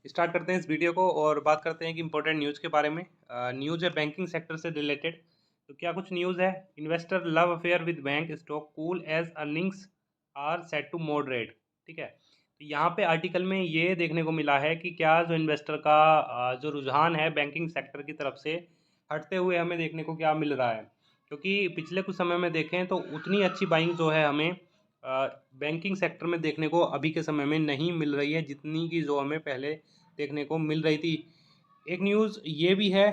Start करते हैं इस वीडियो को और बात करते हैं कि इंपॉर्टेंट न्यूज़ के बारे में। न्यूज़ है बैंकिंग सेक्टर से रिलेटेड। तो क्या कुछ न्यूज़ है। Investor love affair with bank stock cool as earnings are set to moderate. ठीक है, तो यहाँ पे आर्टिकल में ये देखने को मिला है कि क्या जो इन्वेस्टर का जो रुझान है बैंकिंग सेक्टर की तरफ से हटते हुए हमें देखने को क्या मिल रहा है। क्योंकि पिछले कुछ समय में देखें तो उतनी अच्छी बाइंग जो है हमें बैंकिंग सेक्टर में देखने को अभी के समय में नहीं मिल रही है जितनी की जो हमें पहले देखने को मिल रही थी। एक न्यूज़ ये भी है,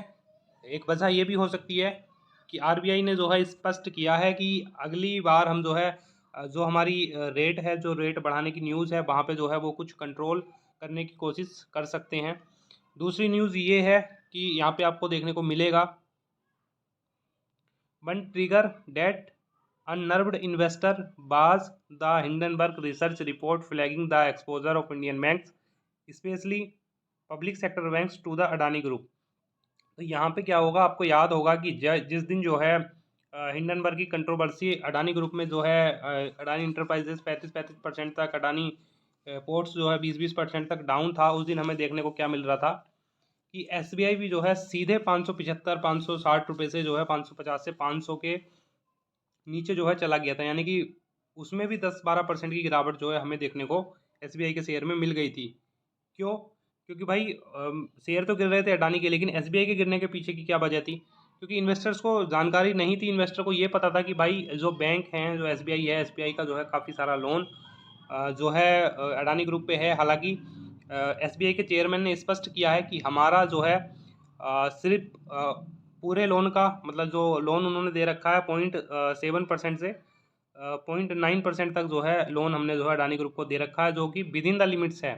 एक वजह ये भी हो सकती है कि आरबीआई ने जो है स्पष्ट किया है कि अगली बार हम जो है जो हमारी रेट है, जो रेट बढ़ाने की न्यूज़ है वहाँ पे जो है वो कुछ कंट्रोल करने की कोशिश कर सकते हैं। दूसरी न्यूज़ ये है कि यहाँ पे आपको देखने को मिलेगा one trigger that unnerved investor bars the Hindenburg research report flagging the exposure of Indian banks, especially public sector banks to the Adani Group। तो यहाँ पे क्या होगा, आपको याद होगा कि जिस दिन जो है हिंडनबर्ग की कंट्रोवर्सी अडानी ग्रुप में जो है अडानी इंटरप्राइजेस 35% तक, अडानी पोर्ट्स जो है 20% तक डाउन था। उस दिन हमें देखने को क्या मिल रहा था कि एसबीआई भी जो है सीधे 575 560 रुपये से जो है 550 से 500 के नीचे जो है चला गया था। यानी कि उसमें भी 10-12% की गिरावट जो है हमें देखने को एसबीआई के शेयर में मिल गई थी। क्यों? क्योंकि भाई शेयर तो गिर रहे थे अडानी के, लेकिन एसबीआई के गिरने के पीछे की क्या वजह थी? क्योंकि इन्वेस्टर्स को जानकारी नहीं थी। इन्वेस्टर को ये पता था कि भाई जो बैंक हैं, जो एसबीआई है, एसबीआई का जो है काफ़ी सारा लोन जो है अडानी ग्रुप पे है। हालांकि एसबीआई के चेयरमैन ने स्पष्ट किया है कि हमारा जो है सिर्फ पूरे लोन का मतलब जो लोन उन्होंने दे रखा है 0.7% से 0.9% तक जो है लोन हमने जो है अडानी ग्रुप को दे रखा है, जो कि विद इन द लिमिट्स है।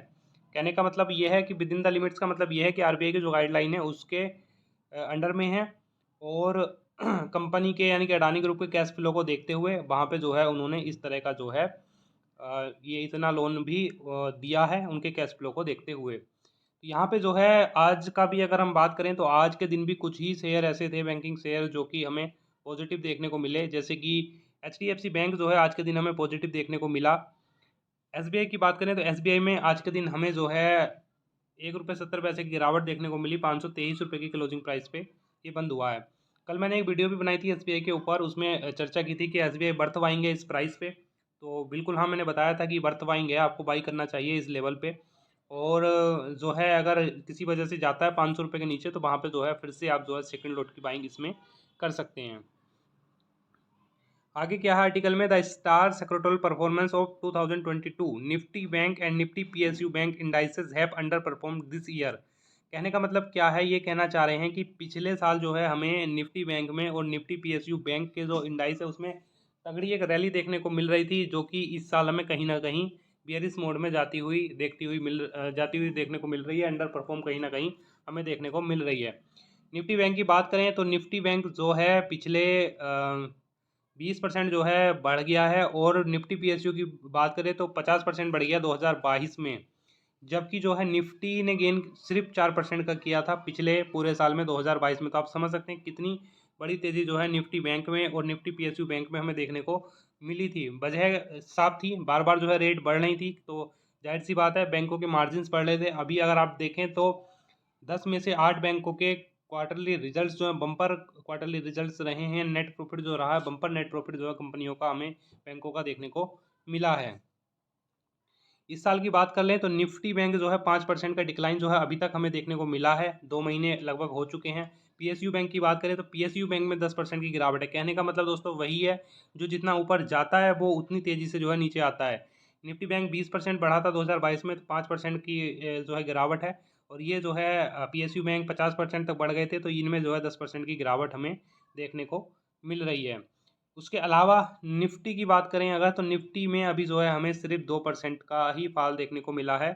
कहने का मतलब ये है कि विद इन द लिमिट्स का मतलब ये है कि आरबीआई की जो गाइडलाइन है उसके अंडर में है। और कंपनी के यानी कि अडानी ग्रुप के कैश फ्लो को देखते हुए वहाँ पे जो है उन्होंने इस तरह का जो है ये इतना लोन भी दिया है उनके कैश फ्लो को देखते हुए। तो यहाँ पे जो है आज का भी अगर हम बात करें तो आज के दिन भी कुछ ही शेयर ऐसे थे बैंकिंग शेयर जो कि हमें पॉजिटिव देखने को मिले। जैसे कि H D F C bank जो है आज के दिन हमें पॉजिटिव देखने को मिला। एस बी आई की बात करें तो एस बी आई में आज के दिन हमें जो है 1 रुपये 70 पैसे की गिरावट देखने को मिली। 523 रुपये की क्लोजिंग प्राइस पे ये बंद हुआ है। कल मैंने एक वीडियो भी बनाई थी एस बी आई के ऊपर, उसमें चर्चा की थी कि S B I worth buying है इस प्राइस पे। तो बिल्कुल हाँ, मैंने बताया था कि बर्थ बाइंग है, आपको बाई करना चाहिए इस लेवल पे। और जो है अगर किसी वजह से जाता है 500 रुपये के नीचे तो वहाँ पे जो है फिर से आप जो है सेकंड लोट की बाइंग इसमें कर सकते हैं। आगे क्या है आर्टिकल में, the star secretarial performance of 2022 Nifty bank and Nifty PSU bank indices have under perform this year. कहने का मतलब क्या है, ये कहना चाह रहे हैं कि पिछले साल जो है हमें निफ्टी बैंक में और निफ्टी पीएसयू बैंक के जो इंडाइस है उसमें तगड़ी एक रैली देखने को मिल रही थी, जो कि इस साल हमें कहीं ना कहीं बियरिश मोड में जाती हुई देखने को मिल रही है। अंडर परफॉर्म कहीं ना कहीं हमें देखने को मिल रही है। निफ्टी बैंक की बात करें तो निफ्टी बैंक जो है पिछले 20% जो है बढ़ गया है। और निफ्टी पीएसयू की बात करें तो 50% बढ़ गया 2022 में। जबकि जो है निफ्टी ने गेन सिर्फ 4% का किया था पिछले पूरे साल में 2022 में। तो आप समझ सकते हैं कितनी बड़ी तेज़ी जो है निफ्टी बैंक में और निफ्टी पीएसयू बैंक में हमें देखने को मिली थी। वजह साफ थी, बार बार जो है रेट बढ़ रही थी तो जाहिर सी बात है बैंकों के मार्जिन बढ़ रहे थे। अभी अगर आप देखें तो 10 में से 8 बैंकों के क्वार्टरली रिजल्ट्स जो है बम्पर क्वार्टरली रिजल्ट्स रहे हैं। नेट प्रॉफिट जो रहा है, बम्पर नेट प्रॉफिट जो है कंपनियों का हमें बैंकों का देखने को मिला है। इस साल की बात कर लें तो निफ्टी बैंक जो है 5% का डिक्लाइन जो है अभी तक हमें देखने को मिला है, 2 महीने लगभग हो चुके हैं। पीएसयू बैंक की बात करें तो पीएसयू बैंक में 10% की गिरावट है। कहने का मतलब दोस्तों वही है, जो जितना ऊपर जाता है वो उतनी तेज़ी से जो है नीचे आता है। निफ्टी बैंक 20% बढ़ा था 2022 में, तो 5% की जो है गिरावट है। और ये जो है पीएसयू बैंक 50% तक बढ़ गए थे, तो इनमें जो है 10% की गिरावट हमें देखने को मिल रही है। उसके अलावा निफ्टी की बात करें अगर तो निफ्टी में अभी जो है हमें सिर्फ 2% का ही फाल देखने को मिला है।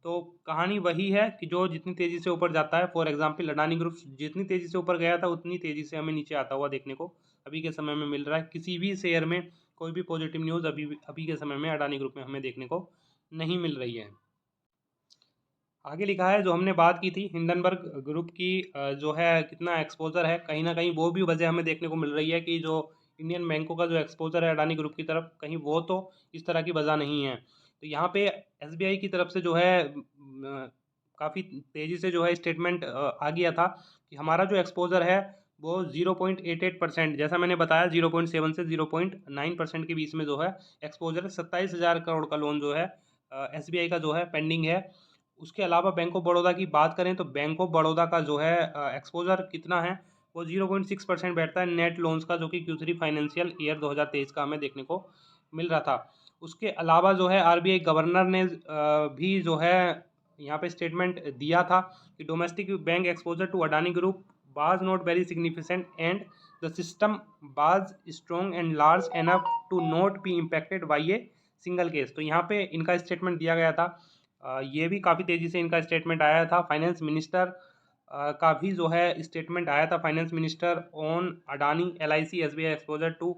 तो कहानी वही है कि जो जितनी तेज़ी से ऊपर जाता है, फॉर एग्जांपल अडानी ग्रुप जितनी तेज़ी से ऊपर गया था उतनी तेज़ी से हमें नीचे आता हुआ देखने को अभी के समय में मिल रहा है। किसी भी शेयर में कोई भी पॉजिटिव न्यूज़ अभी के समय में अडानी ग्रुप में हमें देखने को नहीं मिल रही है। आगे लिखा है, जो हमने बात की थी हिंडनबर्ग ग्रुप की जो है कितना एक्सपोजर है, कहीं ना कहीं वो भी वजह हमें देखने को मिल रही है कि जो इंडियन बैंकों का जो एक्सपोजर है अडानी ग्रुप की तरफ, कहीं वो तो इस तरह की वजह नहीं है। तो यहाँ पे एसबीआई की तरफ से जो है काफ़ी तेज़ी से जो है स्टेटमेंट आ गया था कि हमारा जो एक्सपोजर है वो 0.88%, जैसा मैंने बताया 0.7 से 0.9% के बीच में जो है एक्सपोजर 27,000 करोड़ का लोन जो है SBI का जो है पेंडिंग है। उसके अलावा बैंक ऑफ बड़ौदा की बात करें तो बैंक ऑफ बड़ौदा का जो है एक्सपोजर कितना है, वो 0.6% बैठता है नेट लोन्स का, जो कि Q3 फाइनेंशियल ईयर 2023 का हमें देखने को मिल रहा था। उसके अलावा जो है RBI गवर्नर ने भी जो है यहाँ पे स्टेटमेंट दिया था कि domestic bank exposure to Adani group was not very significant and the system was strong and large enough to not be impacted by a single case। तो यहाँ पे इनका स्टेटमेंट दिया गया था। ये भी काफ़ी तेज़ी से इनका स्टेटमेंट आया था। फाइनेंस मिनिस्टर का भी जो है स्टेटमेंट आया था, finance minister on Adani LIC SBI exposure to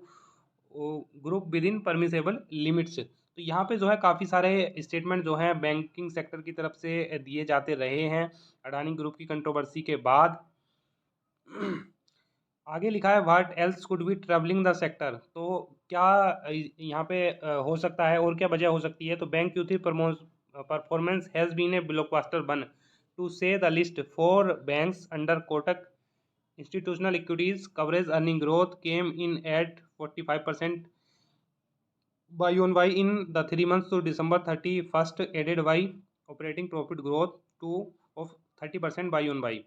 group within permissible limits. तो यहाँ पे जो है काफ़ी सारे स्टेटमेंट जो हैं बैंकिंग सेक्टर की तरफ से दिए जाते रहे हैं अडानी ग्रुप की कंट्रोवर्सी के बाद। आगे लिखा है what else could be troubling the sector. तो क्या यहाँ पे हो सकता है और क्या वजह हो सकती है। तो bank Q3 performance has been a blockbuster one to say the list for banks under Kotak institutional equities coverage earning growth came in at 45% Y-on-Y in the 3 months to December 31st, aided by operating profit growth to of 30% Y-on-Y।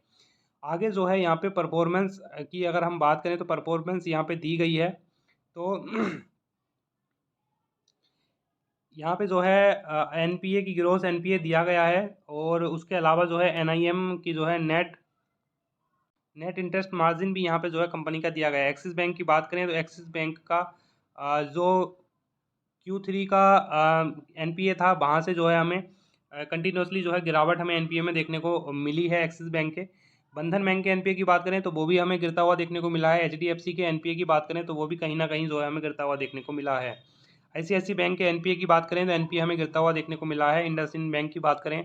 आगे जो है यहाँ पे performance की अगर हम बात करें तो परफॉर्मेंस यहाँ पे दी गई है। तो यहाँ पे जो है NPA की ग्रोस NPA दिया गया है और उसके अलावा जो है NIM की जो है नेट इंटरेस्ट मार्जिन भी यहाँ पे जो है कंपनी का दिया गया है। एक्सिस बैंक की बात करें तो एक्सिस बैंक का जो Q3 का NPA था वहाँ से जो है हमें कंटिन्यूसली जो है गिरावट हमें NPA में देखने को मिली है एक्सिस बैंक के। बंधन बैंक के NPA की बात करें तो वो भी हमें गिरता हुआ देखने को मिला है। HDFC के NPA की बात करें तो वो भी कहीं ना कहीं जो है हमें गिरता हुआ देखने को मिला है। ICICI बैंक के NPA की बात करें तो NPA हमें गिरता हुआ देखने को मिला है। इंडसइंड बैंक की बात करें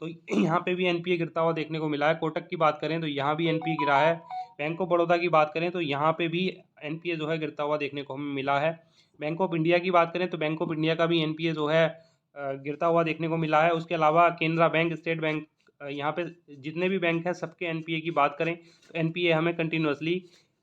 तो यहाँ पे भी NPA गिरता हुआ देखने को मिला है। कोटक की बात करें तो यहाँ भी NPA गिरा है। बैंक ऑफ बड़ौदा की बात करें तो यहाँ पे भी NPA जो है गिरता हुआ देखने को हमें मिला है। बैंक ऑफ इंडिया की बात करें तो बैंक ऑफ इंडिया का भी NPA जो है गिरता हुआ देखने को मिला है। उसके अलावा केनरा बैंक, स्टेट बैंक, यहाँ पे जितने भी बैंक हैं सबके NPA की बात करें तो NPA हमें कंटिन्यूसली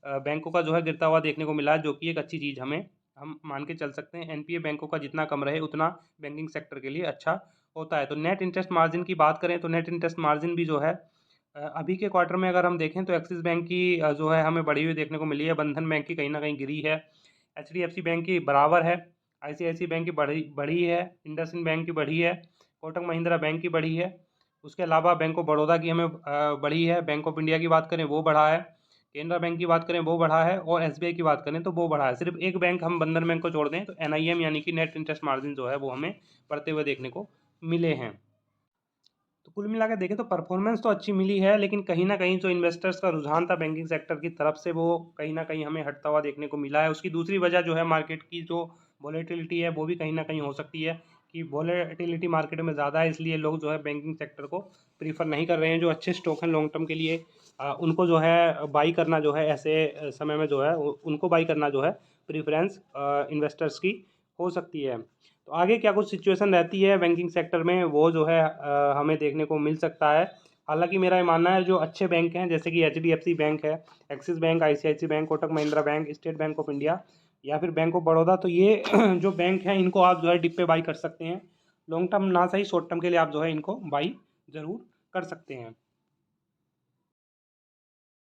बैंकों का जो है गिरता हुआ देखने को मिला है, जो कि एक अच्छी चीज़ हम मान के चल सकते हैं। NPA बैंकों का जितना कम रहे उतना बैंकिंग सेक्टर के लिए अच्छा होता है। तो नेट इंटरेस्ट मार्जिन की बात करें तो नेट इंटरेस्ट मार्जिन भी जो है अभी के क्वार्टर में अगर हम देखें तो एक्सिस बैंक की जो है हमें बढ़ी हुई देखने को मिली है। बंधन बैंक की कहीं ना कहीं गिरी है। HDFC बैंक की बराबर है। ICICI बैंक की बढ़ी है। इंडसइंड बैंक की बढ़ी है। कोटक महिंद्रा बैंक की बढ़ी है। उसके अलावा बैंक ऑफ बड़ौदा की हमें बढ़ी है। बैंक ऑफ इंडिया की बात करें वो बढ़ा है। केनरा बैंक की बात करें वो बढ़ा है और SBI की बात करें तो वो बढ़ा है। सिर्फ एक बैंक हम बंधन बैंक को छोड़ दें तो NIM यानी कि नेट इंटरेस्ट मार्जिन जो है वो हमें बढ़ते हुए देखने को मिले हैं। तो कुल मिला के देखें तो परफॉर्मेंस तो अच्छी मिली है, लेकिन कहीं ना कहीं जो इन्वेस्टर्स का रुझान था बैंकिंग सेक्टर की तरफ से वो कहीं ना कहीं हमें हटता हुआ देखने को मिला है। उसकी दूसरी वजह जो है मार्केट की जो वॉलेटिलिटी है वो भी कहीं ना कहीं हो सकती है कि वॉलेटिलिटी मार्केट में ज़्यादा है, इसलिए लोग जो है बैंकिंग सेक्टर को प्रीफर नहीं कर रहे हैं। जो अच्छे स्टॉक हैं लॉन्ग टर्म के लिए उनको जो है बाई करना जो है ऐसे समय में जो है उनको बाई करना जो है प्रीफरेंस इन्वेस्टर्स की हो सकती है। तो आगे क्या कुछ सिचुएशन रहती है बैंकिंग सेक्टर में वो जो है हमें देखने को मिल सकता है। हालांकि मेरा ये मानना है जो अच्छे बैंक हैं जैसे कि HDFC बैंक है, axis bank, ICICI bank, Kotak Mahindra bank, state bank of India या फिर बैंक ऑफ बड़ौदा, तो ये जो बैंक हैं इनको आप जो है डिप पे बाई कर सकते हैं। लॉन्ग टर्म ना सही शॉर्ट टर्म के लिए आप जो है इनको बाई ज़रूर कर सकते हैं।